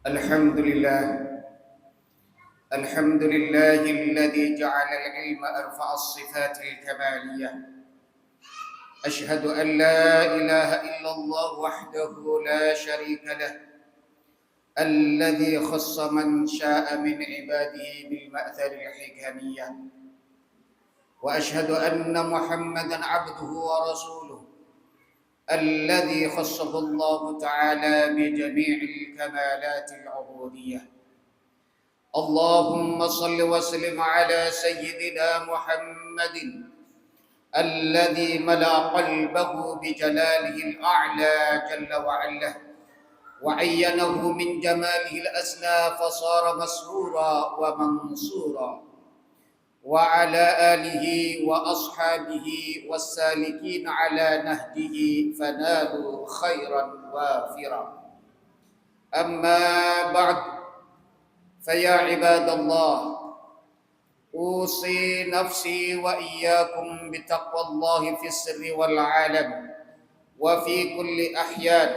الحمد لله الحمد لله الذي جعل العلم أرفع الصفات الكمالية. أشهد أن لا إله إلا الله وحده لا شريك له، الذي خص من شاء من عباده بالمأثر الحكمية. وأشهد أن محمدا عبده ورسوله الذي خصه الله تعالى بجميع الكمالات العبودية. اللهم صل وسلم على سيدنا محمد الذي ملا قلبه بجلاله الأعلى جل وعلا، وعينه من جماله الأسنى فصار مسرورا ومنصورا، وعلى آله وأصحابه والسالكين على نهجه فنالوا خيرا وافرا. أما بعد، فيا عباد الله، أوصي نفسي وإياكم بتقوى الله في السر والعالم وفي كل أحيان،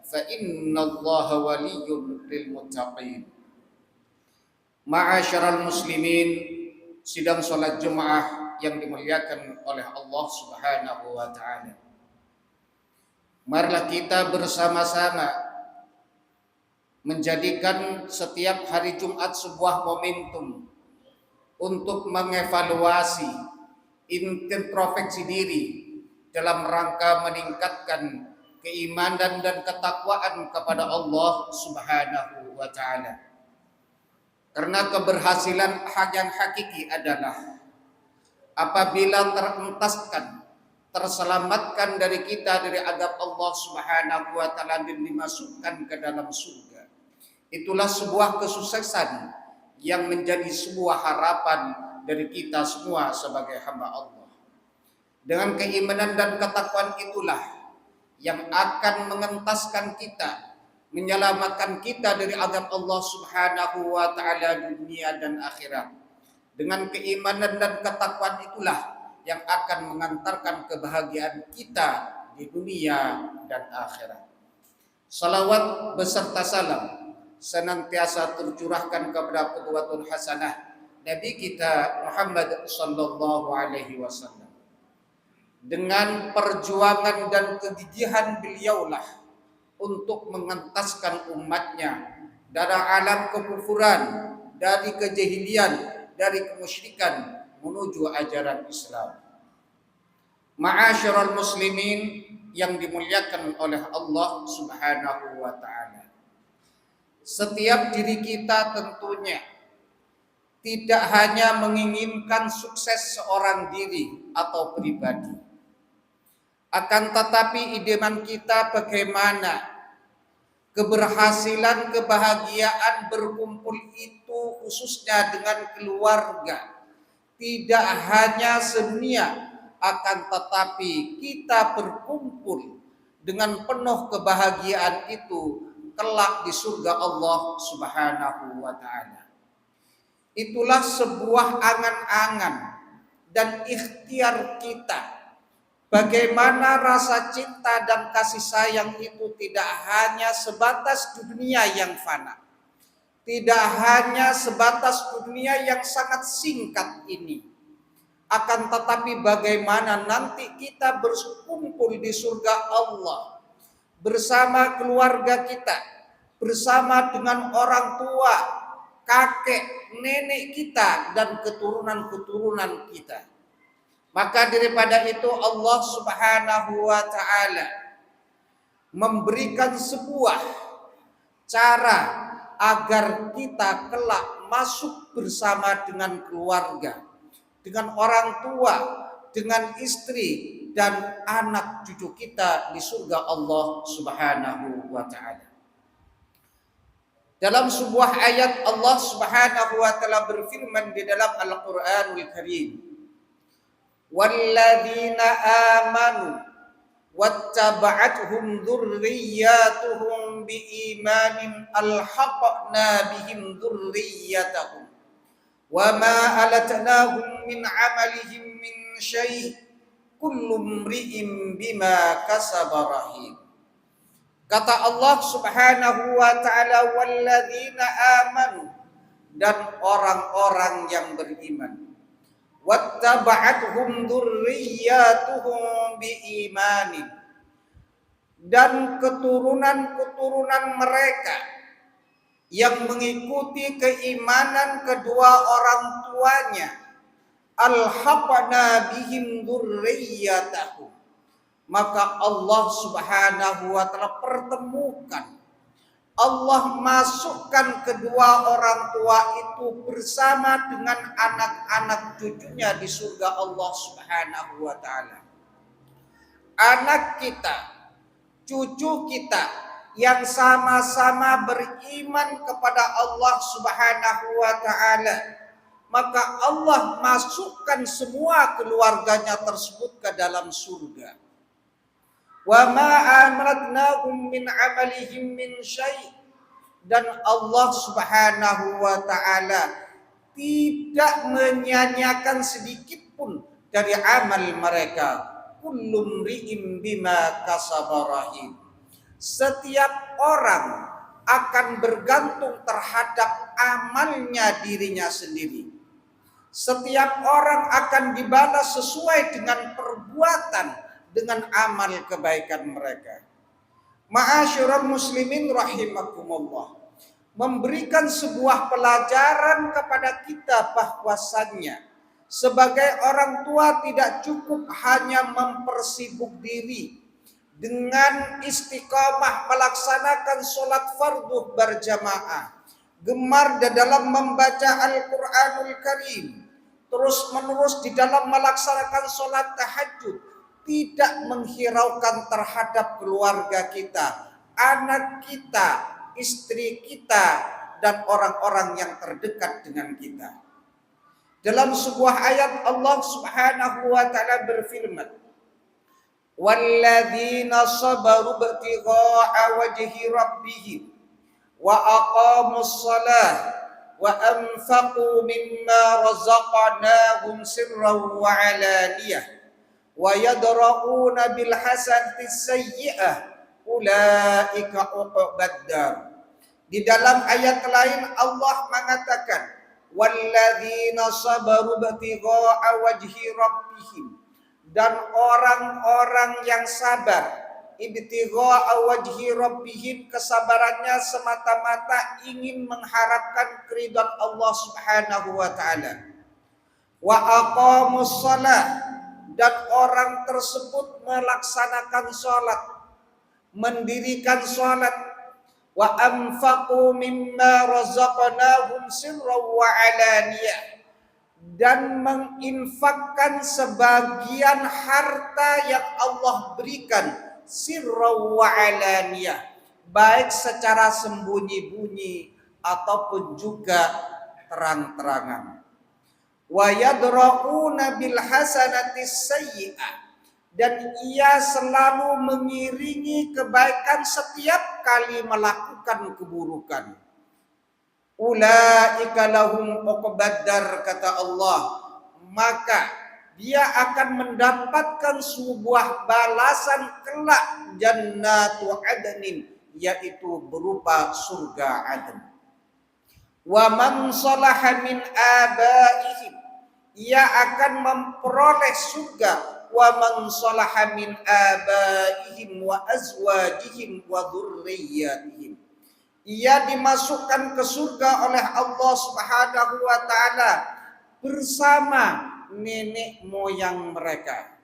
فإن الله ولي للمتقين. Ma'asyiral muslimin, sidang salat Jumat yang dimuliakan oleh Allah Subhanahu wa taala. Marilah kita bersama-sama menjadikan setiap hari Jumat sebuah momentum untuk mengevaluasi, introspeksi diri dalam rangka meningkatkan keimanan dan ketakwaan kepada Allah Subhanahu wa taala. Karena keberhasilan yang hakiki adalah apabila terentaskan, terselamatkan dari kita dari azab Allah Subhanahu wa taala dan dimasukkan ke dalam surga. Itulah sebuah kesuksesan yang menjadi sebuah harapan dari kita semua sebagai hamba Allah. Dengan keimanan dan ketakwaan itulah yang akan mengentaskan kita, menyelamatkan kita dari azab Allah Subhanahu wa taala dunia dan akhirat. Dengan keimanan dan ketakwaan itulah yang akan mengantarkan kebahagiaan kita di dunia dan akhirat. Salawat beserta salam senantiasa tercurahkan kepada qudwatun hasanah Nabi kita Muhammad sallallahu alaihi wasallam. Dengan perjuangan dan kegigihan beliaulah untuk mengentaskan umatnya dari alam kekufuran, dari kejahilian, dari kemusyrikan menuju ajaran Islam. Ma'asyiral muslimin yang dimuliakan oleh Allah Subhanahu wa taala. Setiap diri kita tentunya tidak hanya menginginkan sukses seorang diri atau pribadi, akan tetapi idaman kita bagaimana keberhasilan, kebahagiaan berkumpul itu khususnya dengan keluarga tidak hanya sedunia, akan tetapi kita berkumpul dengan penuh kebahagiaan itu kelak di surga Allah Subhanahu wa taala. Itulah sebuah angan-angan dan ikhtiar kita. Bagaimana rasa cinta dan kasih sayang itu tidak hanya sebatas dunia yang fana. Tidak hanya sebatas dunia yang sangat singkat ini. Akan tetapi bagaimana nanti kita berkumpul di surga Allah bersama keluarga kita, bersama dengan orang tua, kakek, nenek kita dan keturunan-keturunan kita. Maka daripada itu Allah Subhanahu wa taala memberikan sebuah cara agar kita kelak masuk bersama dengan keluarga, dengan orang tua, dengan istri dan anak cucu kita di surga Allah Subhanahu wa taala. Dalam sebuah ayat Allah Subhanahu wa taala berfirman di dalam Al-Qur'anul Karim, "Walladzina amanu wattaba'athum dzurriyyatuhum biimanin alhaqna bihim dzurriyyatahum wa ma alatnahum min 'amalihim min syai'. Kullu mri'in bima kasaba rahim." Kata Allah Subhanahu wa taala, walladzina amanu, dan orang-orang yang beriman, wattaba'athum dzurriyyatuhum biimanin, dan keturunan-keturunan mereka yang mengikuti keimanan kedua orang tuanya, alhaqna bihim dzurriyyatahum, maka Allah Subhanahu wa taala pertemukan, Allah masukkan kedua orang tua itu bersama dengan anak-anak cucunya di surga Allah Subhanahu wa taala. Anak kita, cucu kita yang sama-sama beriman kepada Allah Subhanahu wa taala, maka Allah masukkan semua keluarganya tersebut ke dalam surga. Wa ma amratnahum min amalihim min syai', dan Allah Subhanahu wa taala tidak menyanyiakan sedikit pun dari amal mereka. Kullum ri'im bima kasaba rahim. Setiap orang akan bergantung terhadap amalnya dirinya sendiri. Setiap orang akan dibalas sesuai dengan perbuatan, dengan amal kebaikan mereka. Ma'asyiral muslimin rahimakumullah, memberikan sebuah pelajaran kepada kita bahwasannya sebagai orang tua tidak cukup hanya mempersibuk diri dengan istiqamah melaksanakan sholat fardu berjamaah, gemar di dalam membaca Al-Quranul Karim, terus menerus di dalam melaksanakan sholat tahajud, tidak menghiraukan terhadap keluarga kita, anak kita, istri kita, dan orang-orang yang terdekat dengan kita. Dalam sebuah ayat Allah Subhanahu wa taala berfirman, walladzina sabaru ibtigha'a wajhi rabbihim wa aqamus shalah wa anfaqu mimma razaqnahum sirran wa alaniyah wa yadra'una bil hasanati sayyi'ah ulaika uqbaddar. Di dalam ayat lain Allah mengatakan, walladzina sabaru ibtigha'a wajhi rabbihim, dan orang-orang yang sabar, ibtigha'a wajhi rabbihim, kesabarannya semata-mata ingin mengharapkan keridhaan Allah Subhanahu wa taala, wa aqamus shalah, dan orang tersebut melaksanakan sholat, mendirikan sholat, wa anfaqu mimma razaqnahum sirran wa alaniyah, dan menginfakkan sebagian harta yang Allah berikan sirran wa alaniyah, baik secara sembunyi-bunyi ataupun juga terang-terangan. Wa yadra'una bil hasanati sayyi'ah, dan ia selalu mengiringi kebaikan setiap kali melakukan keburukan. Ulaika lahum uqbaddar, kata Allah, maka dia akan mendapatkan sebuah balasan kelak, jannatu adnin, yaitu berupa surga Aden. Wa man salaha min abaihim, ia akan memperoleh surga. Wa man salaha min abaihim wa azwajihim wa dzurriyyatihim, ia dimasukkan ke surga oleh Allah Subhanahu wa taala bersama nenek moyang mereka,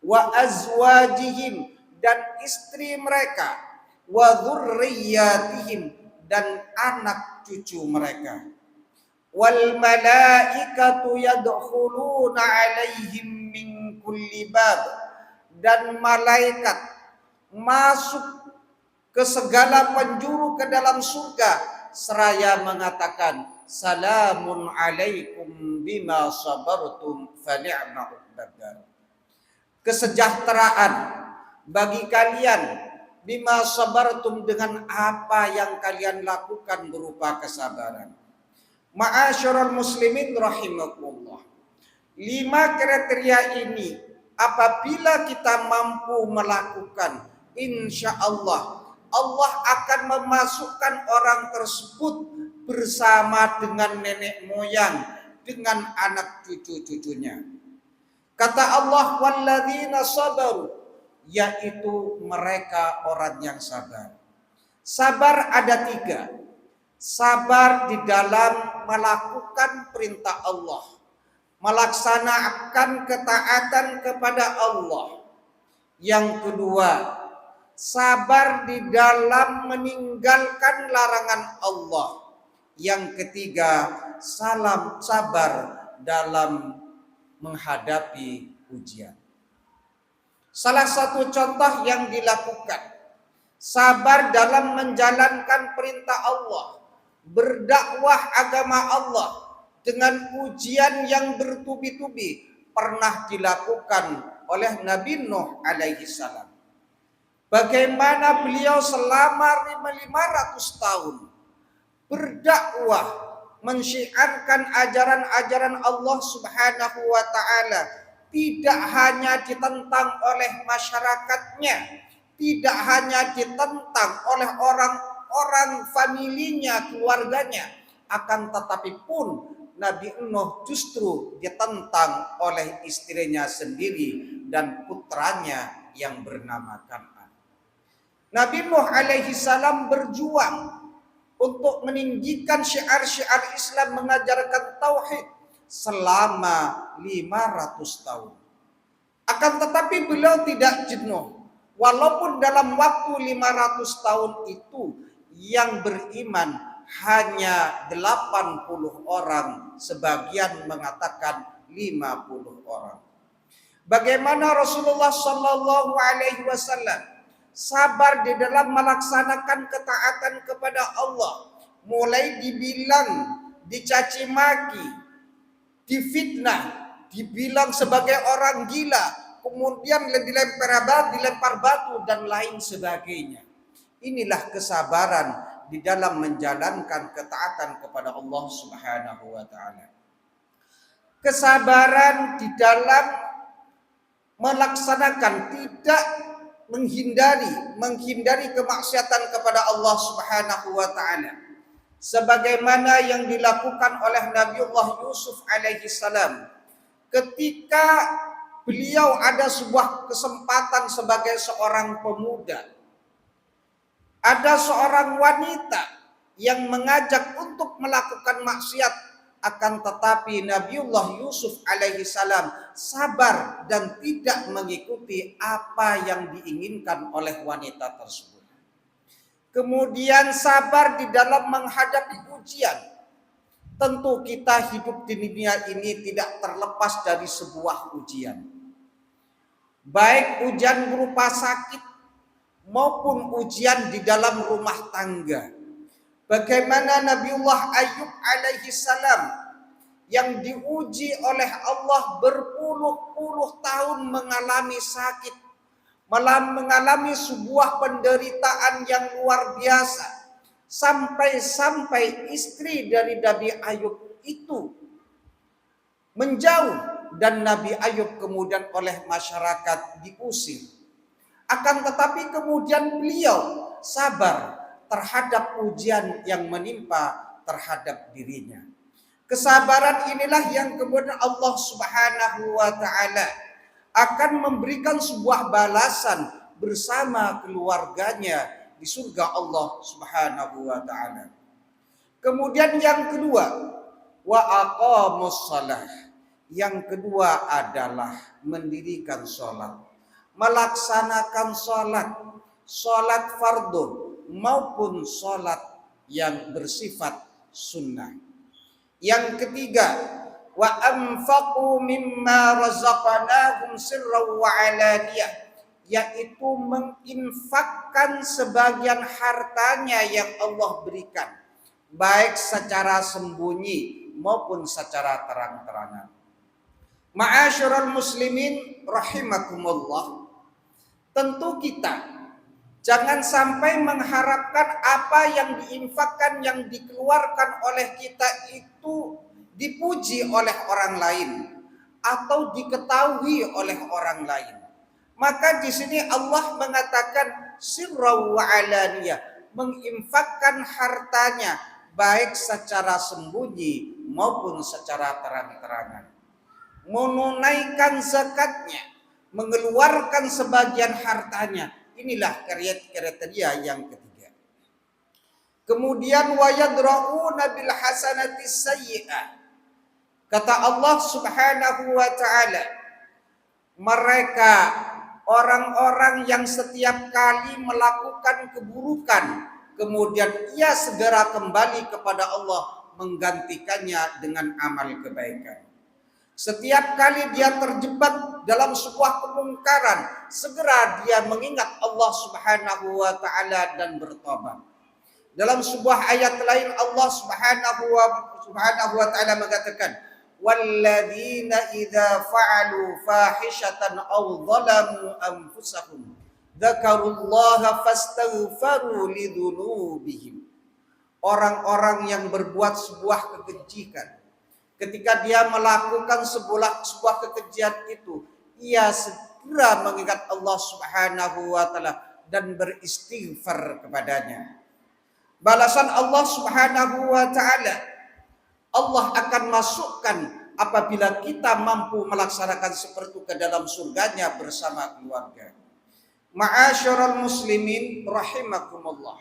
wa azwajihim, dan istri mereka, wa dzurriyyatihim, dan anak cucu mereka. Wal malaikatu yadkhuluna alaihim min kulli bab, dan malaikat masuk ke segala penjuru ke dalam surga seraya mengatakan, salamun alaikum bima sabartum fa ni'ma uqbaddar. Kesejahteraan bagi kalian, bima sabartum, dengan apa yang kalian lakukan berupa kesabaran. Ma'asyiral muslimin rahimakumullah, 5 kriteria ini apabila kita mampu melakukan, insya Allah Allah akan memasukkan orang tersebut bersama dengan nenek moyang, dengan anak cucu-cucunya. Kata Allah, walladzina sabaru, yaitu mereka orang yang sabar. Sabar ada 3. Sabar di dalam melakukan perintah Allah, melaksanakan ketaatan kepada Allah. Yang kedua, sabar di dalam meninggalkan larangan Allah. Yang ketiga, sabar dalam menghadapi ujian. Salah satu contoh yang dilakukan, sabar dalam menjalankan perintah Allah, berdakwah agama Allah dengan ujian yang bertubi-tubi, pernah dilakukan oleh Nabi Nuh alaihi salam. Bagaimana beliau selama 500 tahun berdakwah, mensyiarkan ajaran-ajaran Allah Subhanahu wa taala, tidak hanya ditentang oleh masyarakatnya, tidak hanya ditentang oleh orang-orang familinya, keluarganya, akan tetapi pun Nabi Nuh justru ditentang oleh istrinya sendiri dan putranya yang bernama Kan'an. Nabi Nuh alaihi salam berjuang untuk meninggikan syiar-syiar Islam, mengajarkan tauhid selama 500 tahun. Akan tetapi beliau tidak jenuh. Walaupun dalam waktu 500 tahun itu yang beriman hanya 80 orang, sebagian mengatakan 50 orang. Bagaimana Rasulullah Shallallahu Alaihi Wasallam sabar di dalam melaksanakan ketaatan kepada Allah, mulai dibilang dicaci maki, difitnah, dibilang sebagai orang gila, kemudian dilempar batu dan lain sebagainya. Inilah kesabaran di dalam menjalankan ketaatan kepada Allah Subhanahu wa taala. Kesabaran di dalam melaksanakan, tidak menghindari kemaksiatan kepada Allah Subhanahu wa taala. Sebagaimana yang dilakukan oleh Nabiullah Yusuf alaihi salam ketika beliau ada sebuah kesempatan sebagai seorang pemuda. Ada seorang wanita yang mengajak untuk melakukan maksiat, akan tetapi Nabiullah Yusuf alaihi salam sabar dan tidak mengikuti apa yang diinginkan oleh wanita tersebut. Kemudian sabar di dalam menghadapi ujian. Tentu kita hidup di dunia ini tidak terlepas dari sebuah ujian. Baik ujian berupa sakit maupun ujian di dalam rumah tangga. Bagaimana Nabiullah Ayub alaihi salam yang diuji oleh Allah berpuluh-puluh tahun mengalami sakit, malah mengalami sebuah penderitaan yang luar biasa. Sampai istri dari Nabi Ayub itu menjauh dan Nabi Ayub kemudian oleh masyarakat diusir. Akan tetapi kemudian beliau sabar terhadap ujian yang menimpa terhadap dirinya. Kesabaran inilah yang kemudian Allah Subhanahu wa taala akan memberikan sebuah balasan bersama keluarganya di surga Allah Subhanahu wa taala. Kemudian yang kedua, wa aqamus shalah. Yang kedua adalah mendirikan sholat, melaksanakan sholat fardu maupun sholat yang bersifat sunnah. Yang ketiga, wa anfaqu mimma razaqnahum sirran wa alaniyah, yaitu menginfakkan sebagian hartanya yang Allah berikan, baik secara sembunyi maupun secara terang-terangan. Ma'asyiral muslimin rahimakumullah, tentu kita jangan sampai mengharapkan apa yang diinfakkan, yang dikeluarkan oleh kita itu dipuji oleh orang lain atau diketahui oleh orang lain. Maka di sini Allah mengatakan sirra wa alaniyah, menginfakkan hartanya baik secara sembunyi maupun secara terang-terangan, menunaikan zakatnya, mengeluarkan sebagian hartanya. Inilah kriteria yang ketiga. Kemudian wa yadra'una bil hasanati sayyi'ah. Kata Allah Subhanahu wa taala, mereka orang-orang yang setiap kali melakukan keburukan, kemudian ia segera kembali kepada Allah menggantikannya dengan amal kebaikan. Setiap kali dia terjebak dalam sebuah kemungkaran, segera dia mengingat Allah Subhanahu wa taala dan bertobat. Dalam sebuah ayat lain Allah Subhanahu wa taala mengatakan, walladzina idza fa'alu fahishatan aw zalamu anfusahum dzakarullaha fastaghfaru lidzunubihim. Orang-orang yang berbuat sebuah kekejian, ketika dia melakukan sebuah kekejian itu, ia segera mengingat Allah Subhanahu wa taala dan beristighfar kepadanya. Balasan Allah Subhanahu wa taala, Allah akan masukkan apabila kita mampu melaksanakan seperti itu ke dalam surganya bersama keluarga. Ma'asyiral muslimin rahimakumullah.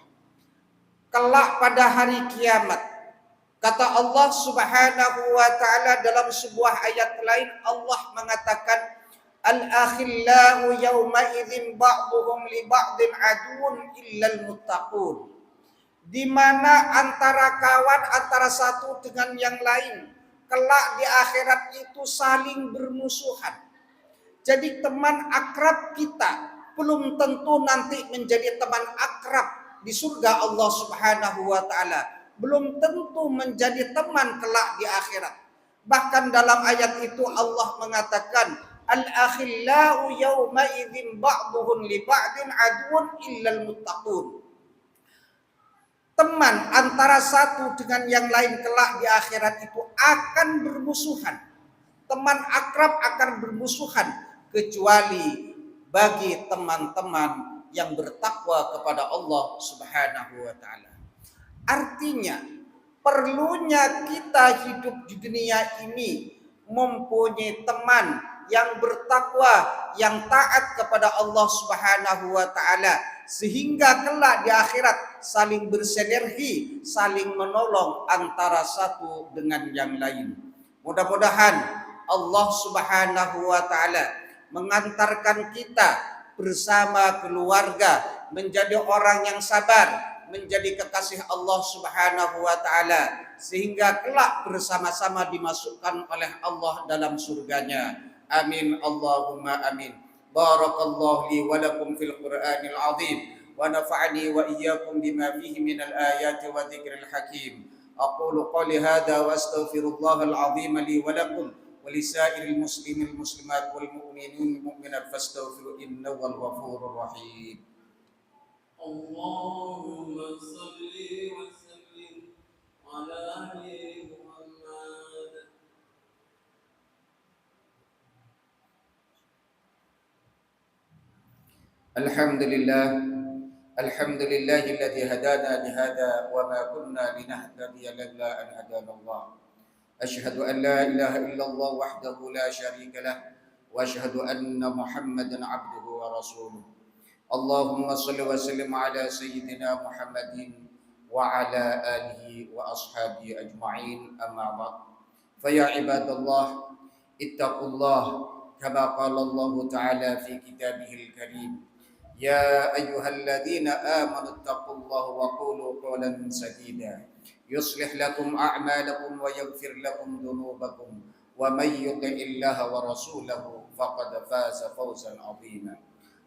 Kelak pada hari kiamat, kata Allah Subhanahu wa taala dalam sebuah ayat lain, Allah mengatakan, al-akhillau yawma idzin ba'duhum li ba'din aduun illal muttaqun. Di mana antara kawan, antara satu dengan yang lain, kelak di akhirat itu saling bermusuhan. Jadi teman akrab kita belum tentu nanti menjadi teman akrab di surga Allah Subhanahu wa taala, belum tentu menjadi teman kelak di akhirat. Bahkan dalam ayat itu Allah mengatakan, al-akhillau yawma idzin ba'duhum li ba'din aduun illal muttaqun. Teman antara satu dengan yang lain kelak di akhirat itu akan bermusuhan. Teman akrab akan bermusuhan kecuali bagi teman-teman yang bertakwa kepada Allah Subhanahu wa taala. Artinya, perlunya kita hidup di dunia ini mempunyai teman yang bertakwa, yang taat kepada Allah Subhanahu wa taala, sehingga kelak di akhirat saling bersinergi, saling menolong antara satu dengan yang lain. Mudah-mudahan Allah Subhanahu wa taala mengantarkan kita bersama keluarga menjadi orang yang sabar, menjadi kekasih Allah Subhanahu wa taala, sehingga kelak bersama-sama dimasukkan oleh Allah dalam surganya. Amin Allahumma amin. Barakallahu li wa lakum fil Qur'anil azim wa nafa'ani wa iyyakum bima fihi minal ayati wa dzikril hakim. Aqulu qali hadza wa astaghfirullahal azim li wa lakum wa lisairil muslimin muslimat wal mu'minin mu'minat fastaghfiru innahu wal ghafurur rahim. Allahumma salli wa sallim ala Muhammad. Alhamdulillahilladzi hadana li hadza wa ma kunna linahtadiya laula an hadana Allah. Asyhadu an la ilaha illallah wahdahu la syarika lah wa asyhadu anna Muhammadan abduhu wa rasuluh. Allahumma salli wa sallim ala sayyidina Muhammadin wa ala alihi wa ashabihi ajma'in, amma ba'd. Fa ya ibadallah, ittaqullah kama qala Allah ta'ala fi kitabihil karim. Ya ayyuhalladzina amanu taqullaha wa qulu qawlan sadida yuslih lakum a'malakum wa yaghfir lakum dhunubakum wa may yuti'illaha wa rasulahu faqad faza fawzan 'azima.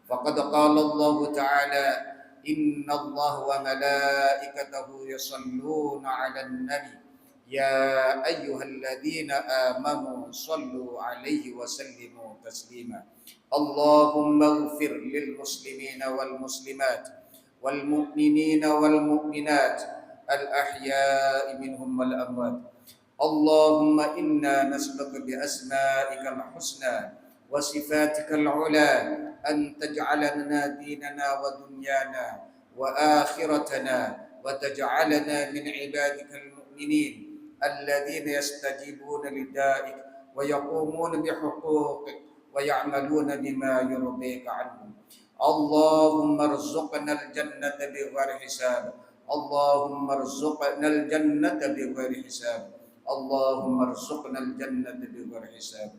Faqad qala Allah ta'ala, innallaha wa malaikatahu yusalluna 'alan nabi ya ayyuhalladzina amanu sallu 'alaihi wa sallimu taslima. Allahumma ighfir lil muslimina wal muslimat wal mu'minina wal mu'minat al ahya'i minhum wal amwat. Allahumma inna nas'aluka bi asma'ikal husna وصفاتك العلى أن تجعل لنا ديننا ودنيانا وآخرتنا وتجعلنا من عبادك المؤمنين الذين يستجيبون لدائك ويقومون بحقوقك ويعملون بما يرضيك عنهم. اللهم ارزقنا الجنة بغير حساب. اللهم ارزقنا الجنة بغير حساب. اللهم ارزقنا الجنة بغير حساب.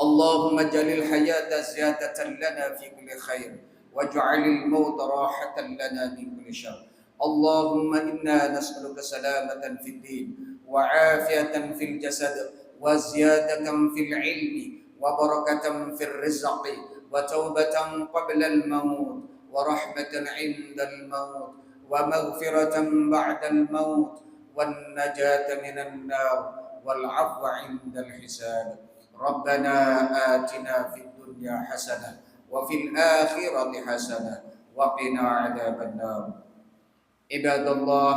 اللهم اجعل الحياة زيادة لنا في كل خير واجعل الموت راحة لنا من كل شر. اللهم إنا نسألك سلامة في الدين وعافية في الجسد وزيادة في العلم وبركة في الرزق وتوبة قبل الموت ورحمة عند الموت ومغفرة بعد الموت والنجاة من النار والعفو عند الحساب. ربنا آتنا في الدنيا حسنة وفي الآخرة حسنة وقنا عذاب النار. عباد الله،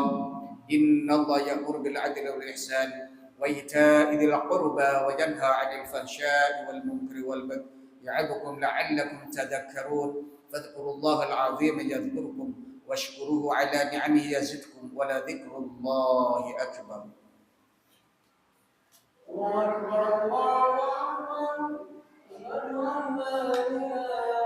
إن الله يأمر بالعدل والإحسان وإيتاء ذي القربى وينهى عن الفحشاء والمنكر والبغي يعظكم لعلكم تذكرون. فاذكروا الله العظيم يذكركم واشكروه على نعمه يزدكم ولذكر الله أكبر. الله أكبر.